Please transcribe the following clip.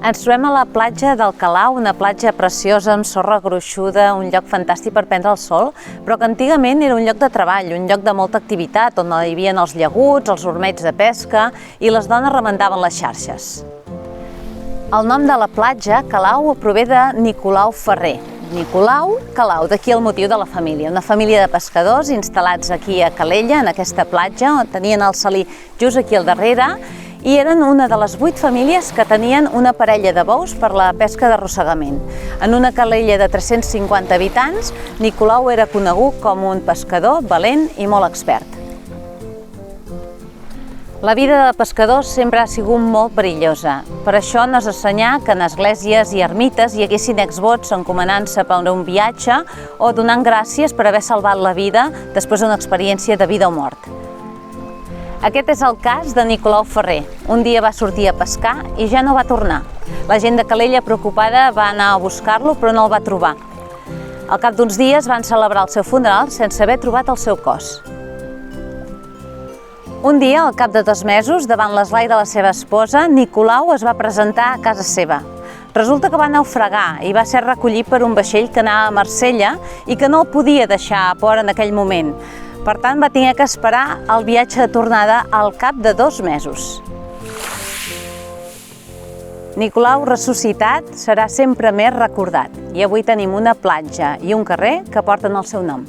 Ens trobem a la platja del Calau, una platja preciosa amb sorra gruixuda, un lloc fantàstic per prendre el sol, però que antigament era un lloc de treball, un lloc de molta activitat, on hi havia els llaguts, els ormeigs de pesca i les dones remendaven les xarxes. El nom de la platja, Calau, prové de Nicolau Ferrer. Nicolau, Calau, d'aquí el motiu de la família. Una família de pescadors instal·lats aquí a Calella, en aquesta platja, on tenien el salí just aquí al darrere, i eren una de les 8 famílies que tenien una parella de bous per la pesca d'arrossegament. En una Calella de 350 habitants, Nicolau era conegut com un pescador valent i molt expert. La vida de pescadors sempre ha sigut molt perillosa. Per això no és d'estranyar que en esglésies i ermites hi haguessin exvots encomanant-se per un viatge o donant gràcies per haver salvat la vida després d'una experiència de vida o mort. Aquest és el cas de Nicolau Ferrer. Un dia va sortir a pescar i ja no va tornar. La gent de Calella, preocupada, va anar a buscar-lo però no el va trobar. Al cap d'uns dies van celebrar el seu funeral sense haver trobat el seu cos. Un dia, al cap de 2 mesos, davant l'eslai de la seva esposa, Nicolau es va presentar a casa seva. Resulta que va naufragar i va ser recollit per un vaixell que anava a Marsella i que no el podia deixar a port en aquell moment. Per tant, va haver que esperar el viatge de tornada al cap de 2 mesos. Nicolau ressuscitat serà sempre més recordat i avui tenim una platja i un carrer que porten el seu nom.